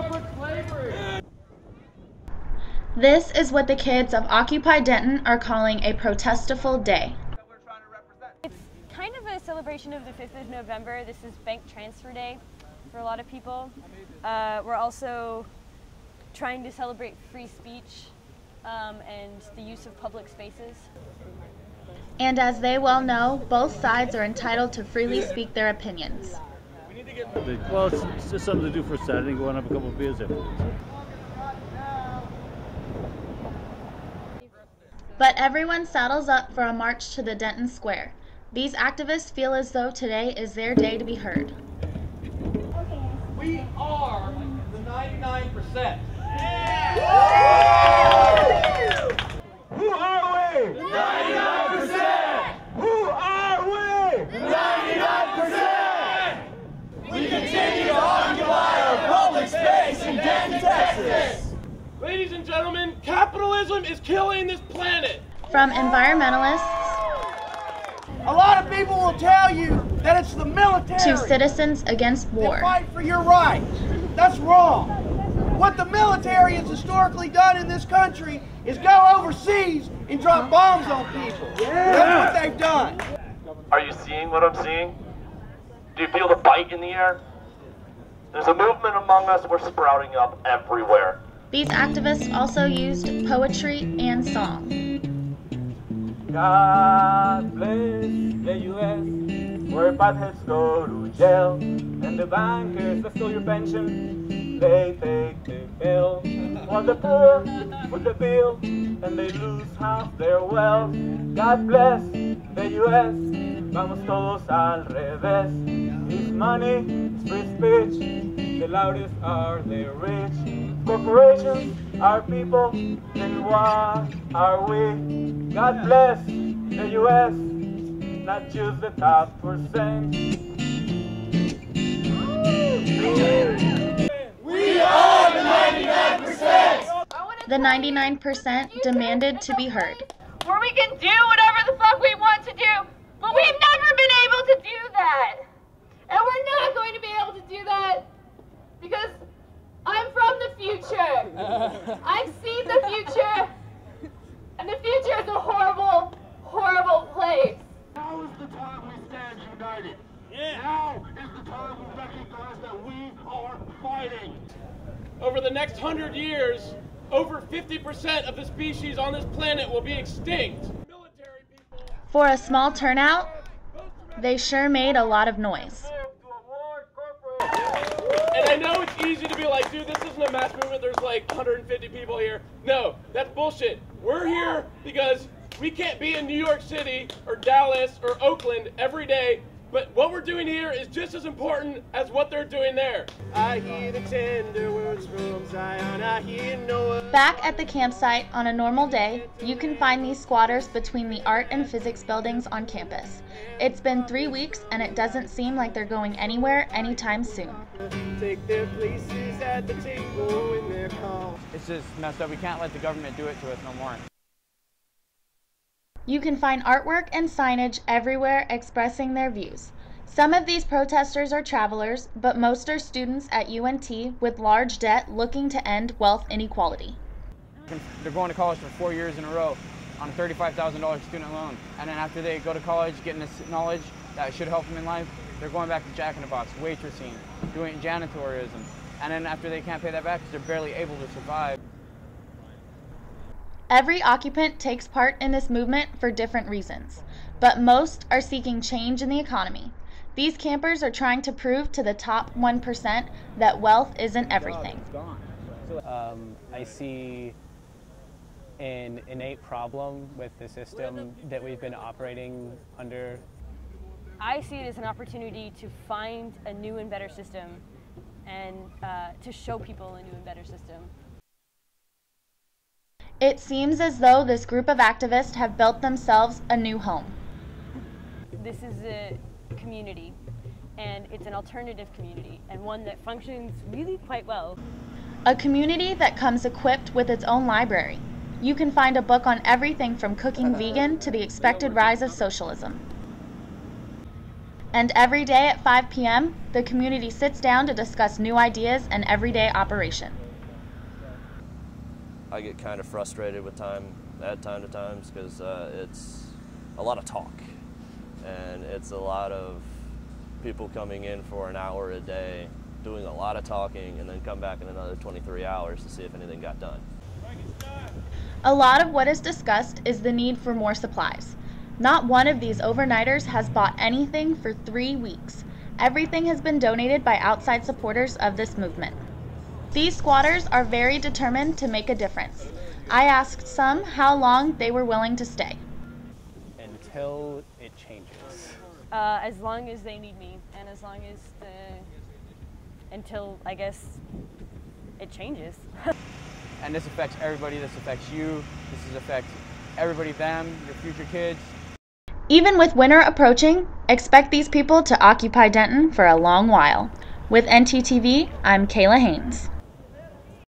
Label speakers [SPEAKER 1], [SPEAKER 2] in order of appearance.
[SPEAKER 1] corporate slavery.
[SPEAKER 2] This is what the kids of Occupy Denton are calling a protestiful day.
[SPEAKER 3] It's kind of a celebration of the 5th of November. This is Bank Transfer Day for a lot of people. We're also trying to celebrate free speech and the use of public spaces.
[SPEAKER 2] And as they well know, both sides are entitled to freely speak their opinions.
[SPEAKER 4] Well, it's just something to do for Saturday, go and have a couple of beers afterwards.
[SPEAKER 2] But everyone saddles up for a march to the Denton Square. These activists feel as though today is their day to be heard.
[SPEAKER 1] We are the 99%.
[SPEAKER 5] Who are we?
[SPEAKER 1] 99%!
[SPEAKER 5] Who are we?
[SPEAKER 1] 99%! We continue to occupy our public space in Denton, Texas. Ladies and gentlemen, capitalism is killing this planet.
[SPEAKER 2] From environmentalists
[SPEAKER 5] A lot of people will tell you that it's the military
[SPEAKER 2] to citizens against
[SPEAKER 5] that
[SPEAKER 2] war.
[SPEAKER 5] fight for your rights. That's wrong. What the military has historically done in this country is go overseas and drop bombs on people. That's what they've done.
[SPEAKER 6] Are you seeing what I'm seeing? Do you feel the bite in the air? There's a movement among us. We're sprouting up everywhere.
[SPEAKER 2] These activists also used poetry and song.
[SPEAKER 6] God bless the U.S., where bad heads go to jail, and the bankers that stole your pension, they take the bill. While the poor foot the bill, and they lose half their wealth. God bless the U.S., vamos todos al revés. It's money, it's free speech, the loudest are the rich. Corporations are people, then what are we? God bless the U.S., not just the top percent.
[SPEAKER 1] We are the 99%!
[SPEAKER 2] The 99% demanded to be heard.
[SPEAKER 3] Where we can do whatever the fuck we want to do, but we've never been able to do that. And we're not going to be able to do that because I'm from the future. I've seen the future, and the future is a horrible, horrible place.
[SPEAKER 5] Now is the time we stand united. Now is the time we recognize that we are fighting.
[SPEAKER 1] Over the next 100 years, over 50% of the species on this planet will be extinct. Military people.
[SPEAKER 2] For a small turnout, they sure made a lot of noise.
[SPEAKER 1] And I know it's easy to be like, dude, this isn't a mass movement, there's like 150 people here. No, that's bullshit. We're here because we can't be in New York City or Dallas or Oakland every day, but what we're doing here is just as important as what they're doing there. I hear the tender words from Zion, I hear Noah.
[SPEAKER 2] Back at the campsite on a normal day, you can find these squatters between the art and physics buildings on campus. It's been 3 weeks and it doesn't seem like they're going anywhere anytime soon.
[SPEAKER 1] Take their places at the table in their call.
[SPEAKER 7] It's just messed up. We can't let the government do it to us no more.
[SPEAKER 2] You can find artwork and signage everywhere expressing their views. Some of these protesters are travelers, but most are students at UNT with large debt looking to end wealth inequality.
[SPEAKER 7] They're going to college for 4 years in a row on a $35,000 student loan. And then after they go to college, getting this knowledge that should help them in life, they're going back to Jack in the Box, waitressing, doing janitorism. And then after they can't pay that back, they're barely able to survive.
[SPEAKER 2] Every occupant takes part in this movement for different reasons, but most are seeking change in the economy. These campers are trying to prove to the top 1% that wealth isn't everything.
[SPEAKER 8] I see an innate problem with the system that we've been operating under.
[SPEAKER 3] I see it as an opportunity to find a new and better system and to show people a new and better system.
[SPEAKER 2] It seems as though this group of activists have built themselves a new home.
[SPEAKER 3] This is a community, and it's an alternative community, and one that functions really quite well.
[SPEAKER 2] A community that comes equipped with its own library. You can find a book on everything from cooking vegan to the expected rise of socialism. And every day at 5 p.m., the community sits down to discuss new ideas and everyday operation.
[SPEAKER 9] I get kind of frustrated with time to times because it's a lot of talk, and it's a lot of people coming in for an hour a day, doing a lot of talking, and then come back in another 23 hours to see if anything got done.
[SPEAKER 2] A lot of what is discussed is the need for more supplies. Not one of these overnighters has bought anything for 3 weeks. Everything has been donated by outside supporters of this movement. These squatters are very determined to make a difference. I asked some how long they were willing to stay.
[SPEAKER 8] Until it changes.
[SPEAKER 10] As long as they need me, and as long as until, I guess, it changes.
[SPEAKER 7] And this affects everybody. This affects you. This affects everybody, them, your future kids.
[SPEAKER 2] Even with winter approaching, expect these people to occupy Denton for a long while. With NTTV, I'm Kayla Haynes.